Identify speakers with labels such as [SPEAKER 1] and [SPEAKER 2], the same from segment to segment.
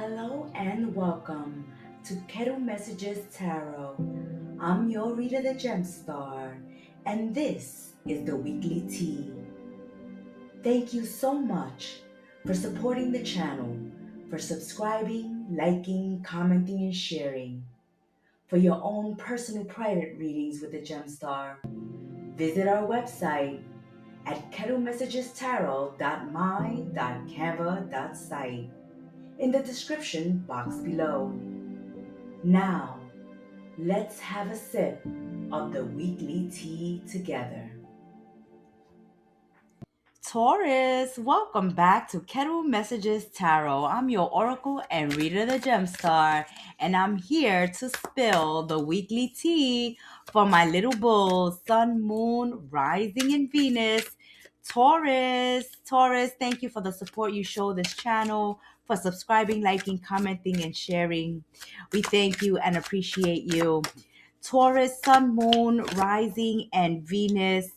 [SPEAKER 1] Hello and welcome to Kettle Messages Tarot. I'm your reader, the Gemstar, and this is the weekly tea. Thank you so much for supporting the channel, for subscribing, liking, commenting, and sharing. For your own personal private readings with the Gemstar, visit our website at kettlemessagestarot.my.canva.site in the description box below. Now, let's have a sip of the weekly tea together. Taurus, welcome back to Kettle Messages Tarot. I'm your oracle and reader, the Gemstar, and I'm here to spill the weekly tea for my little bulls, Sun, Moon, Rising, and Venus. Taurus, thank you for the support you show this channel, for subscribing, liking, commenting, and sharing. We thank you and appreciate you. Taurus, Sun, Moon, Rising, and Venus.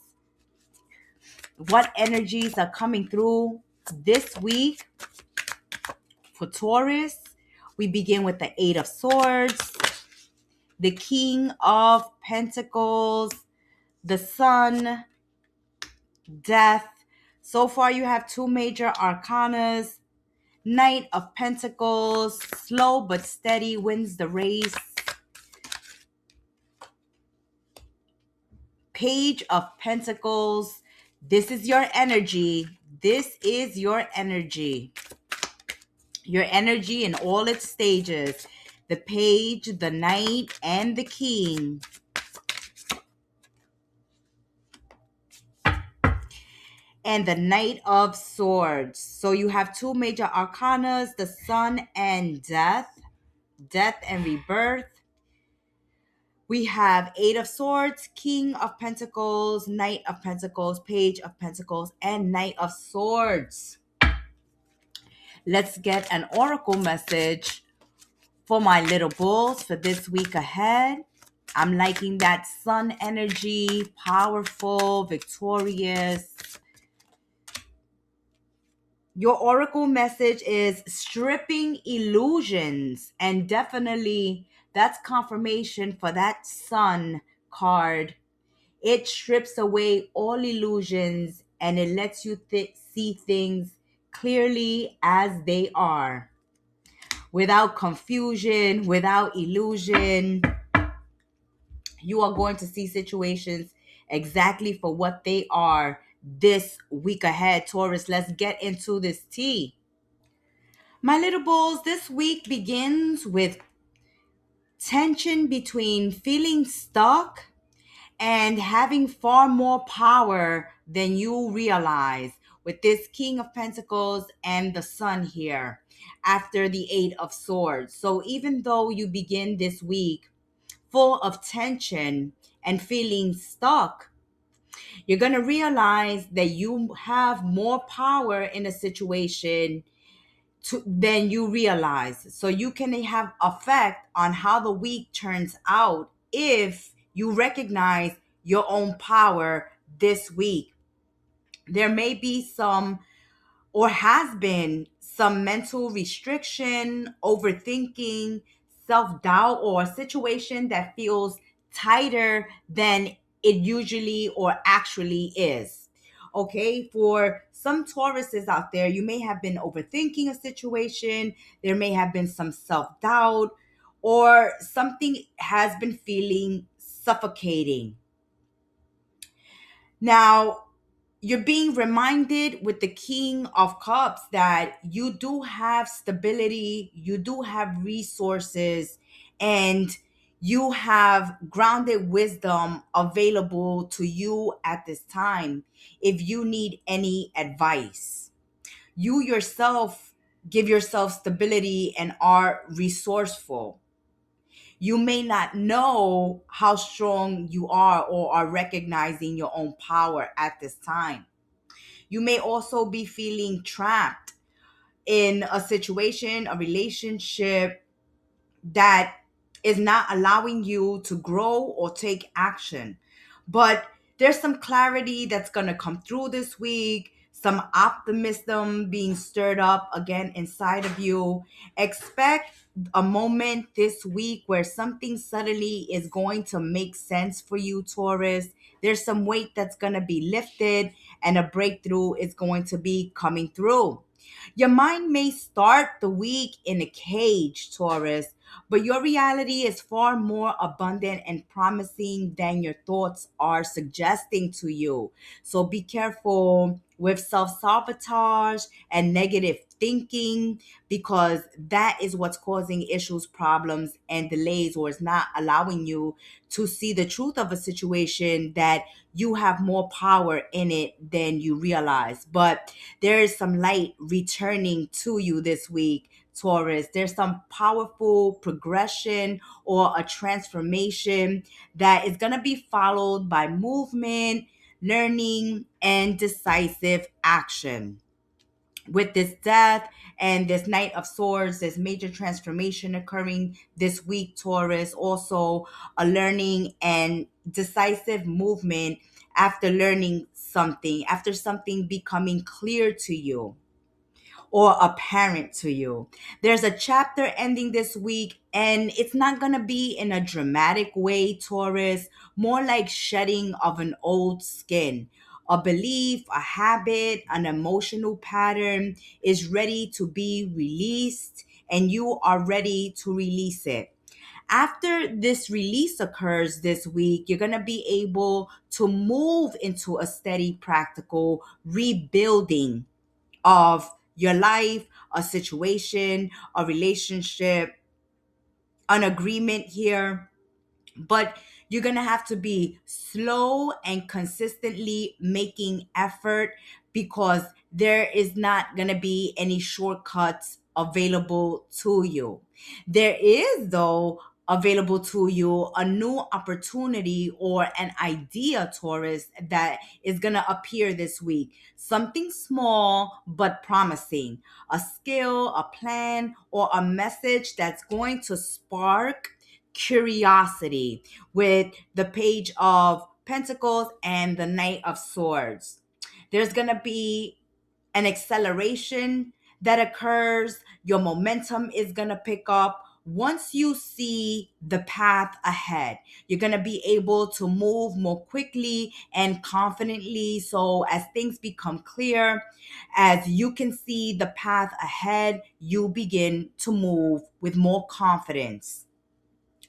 [SPEAKER 1] What energies are coming through this week for Taurus? We begin with the Eight of Swords, the King of Pentacles, the Sun, Death. So far, you have two major arcanas. Knight of Pentacles, slow but steady wins the race. Page of Pentacles, this is your energy. This is your energy. Your energy in all its stages. The page, the knight, and the king. And the Knight of Swords. So you have two major arcanas, the Sun and Death. Death and rebirth. We have Eight of Swords, King of Pentacles, Knight of Pentacles, Page of Pentacles, and Knight of Swords. Let's get an oracle message for my little bulls for this week ahead. I'm liking that sun energy, powerful, victorious. Your oracle message is stripping illusions, and definitely that's confirmation for that sun card. It strips away all illusions and it lets you see things clearly as they are, without confusion, without illusion. You are going to see situations exactly for what they are this week ahead. Taurus, let's get into this tea. My little bulls, this week begins with tension between feeling stuck and having far more power than you realize, with this King of Pentacles and the Sun here after the Eight of Swords. So even though you begin this week full of tension and feeling stuck, you're going to realize that you have more power in a situation than you realize. So you can have effect on how the week turns out if you recognize your own power this week. There may be some, or has been some, mental restriction, overthinking, self-doubt, or a situation that feels tighter than it usually or actually is. Okay, for some Tauruses out there, you may have been overthinking a situation. There may have been some self-doubt, or something has been feeling suffocating. Now, you're being reminded with the King of Cups that you do have stability, you do have resources, and you have grounded wisdom available to you at this time if you need any advice. You yourself give yourself stability and are resourceful. You may not know how strong you are or are recognizing your own power at this time. You may also be feeling trapped in a situation, a relationship that is not allowing you to grow or take action. But there's some clarity that's going to come through this week. some optimism being stirred up again inside of you. Expect a moment this week where something suddenly is going to make sense for you, Taurus. There's some weight that's going to be lifted and a breakthrough is going to be coming through. Your mind may start the week in a cage, Taurus, but your reality is far more abundant and promising than your thoughts are suggesting to you. So be careful with self sabotage and negative thinking, because that is what's causing issues, problems, and delays, or is not allowing you to see the truth of a situation that you have more power in it than you realize. But there is some light returning to you this week, Taurus. There's some powerful progression or a transformation that is going to be followed by movement, learning, and decisive action. With this death and this Knight of Swords, there's major transformation occurring this week, Taurus. Also, a learning and decisive movement after learning something, after something becoming clear to you or apparent to you. There's a chapter ending this week, and it's not going to be in a dramatic way, Taurus, more like shedding of an old skin. A belief, a habit, an emotional pattern is ready to be released, and you are ready to release it. After this release occurs this week, you're going to be able to move into a steady, practical rebuilding of your life, a situation, a relationship, an agreement here. But you're going to have to be slow and consistently making effort, because there is not going to be any shortcuts available to you. There is, though, available to you a new opportunity or an idea, Taurus, that is going to appear this week. Something small but promising, a skill, a plan, or a message that's going to spark curiosity, with the Page of Pentacles and the Knight of Swords. There's going to be an acceleration that occurs. Your momentum is going to pick up. Once you see the path ahead, you're going to be able to move more quickly and confidently. So, as things become clear, as you can see the path ahead, you begin to move with more confidence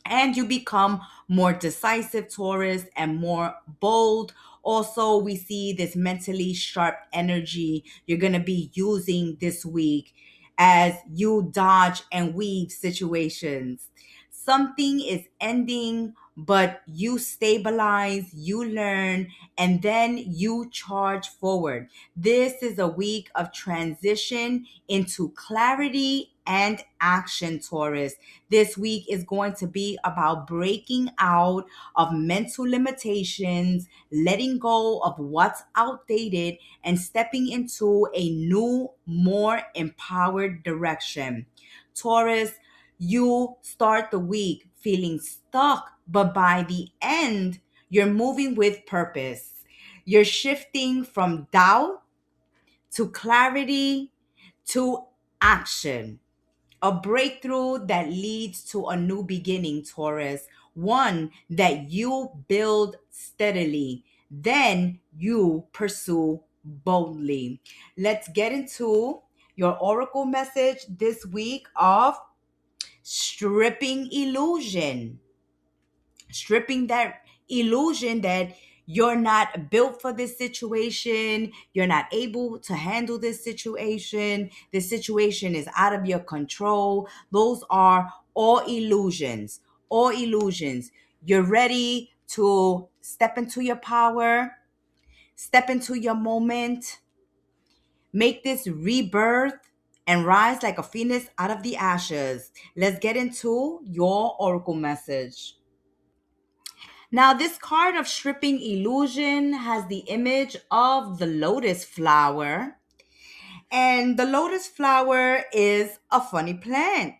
[SPEAKER 1] and you become more decisive, Taurus, and more bold. Also, we see this mentally sharp energy you're going to be using this week as you dodge and weave situations. Something is ending, but you stabilize, you learn, and then you charge forward. This is a week of transition into clarity and action, Taurus. This week is going to be about breaking out of mental limitations, letting go of what's outdated, and stepping into a new, more empowered direction. Taurus, you start the week feeling stuck, but by the end, you're moving with purpose. You're shifting from doubt to clarity to action. A breakthrough that leads to a new beginning, Taurus. One that you build steadily, then you pursue boldly. Let's get into your oracle message this week of stripping illusion. Stripping that illusion that you're not built for this situation, you're not able to handle this situation is out of your control. Those are all illusions, all illusions. You're ready to step into your power, step into your moment, make this rebirth, and rise like a phoenix out of the ashes. Let's get into your oracle message. Now, this card of stripping illusion has the image of the lotus flower. And the lotus flower is a funny plant.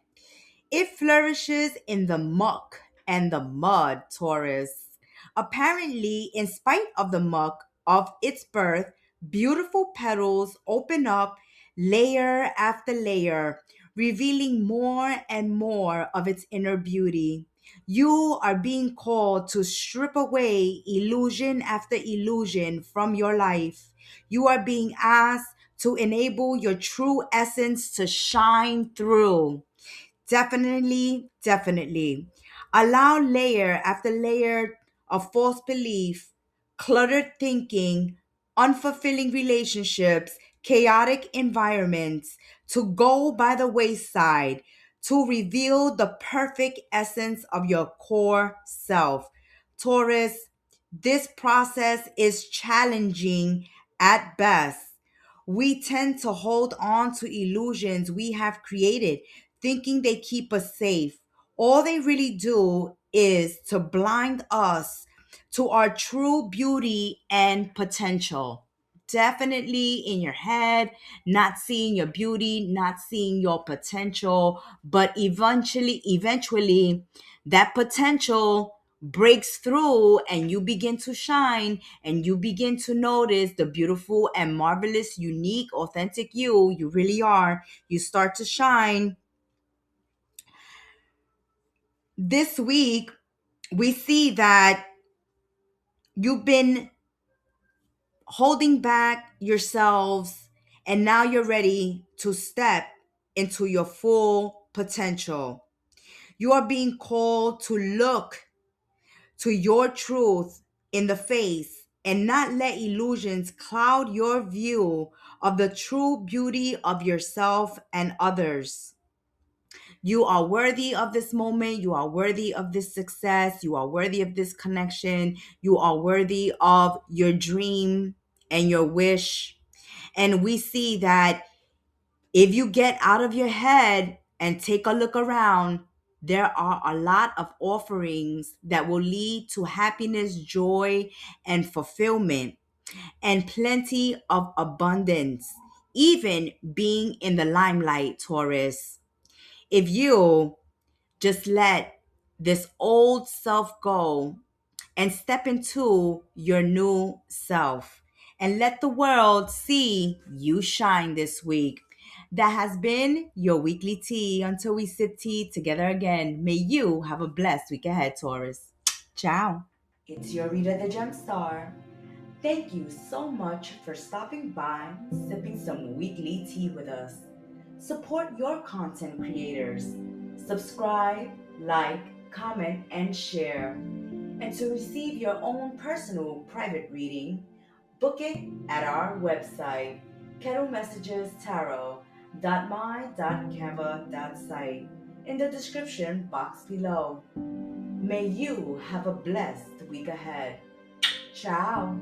[SPEAKER 1] It flourishes in the muck and the mud, Taurus. Apparently, in spite of the muck of its birth, Beautiful petals open up layer after layer, revealing more and more of its inner beauty. You are being called to strip away illusion after illusion from your life. You are being asked to enable your true essence to shine through. Definitely, definitely. Allow layer after layer of false belief, cluttered thinking, unfulfilling relationships, chaotic environments to go by the wayside to reveal the perfect essence of your core self. Taurus, this process is challenging at best. We tend to hold on to illusions we have created, thinking they keep us safe. All they really do is to blind us to our true beauty and potential. Definitely in your head, not seeing your beauty, not seeing your potential, but eventually, that potential breaks through and you begin to shine and you begin to notice the beautiful and marvelous, unique, authentic you really are. You start to shine. This week, we see that you've been holding back yourselves and now you're ready to step into your full potential. You are being called to look to your truth in the face and not let illusions cloud your view of the true beauty of yourself and others. You are worthy of this moment. You are worthy of this success. You are worthy of this connection. You are worthy of your dream and your wish. And we see that if you get out of your head and take a look around, there are a lot of offerings that will lead to happiness, joy, and fulfillment, and plenty of abundance, even being in the limelight, Taurus. If you just let this old self go and step into your new self and let the world see you shine this week. That has been your weekly tea. Until we sip tea together again, may you have a blessed week ahead, Taurus. Ciao. It's your reader, the Gemstar. Thank you so much for stopping by, sipping some weekly tea with us. Support your content creators. Subscribe, like, comment, and share. And to receive your own personal private reading, book it at our website, kettlemessagestarot.my.canva.site, in the description box below. May you have a blessed week ahead. Ciao.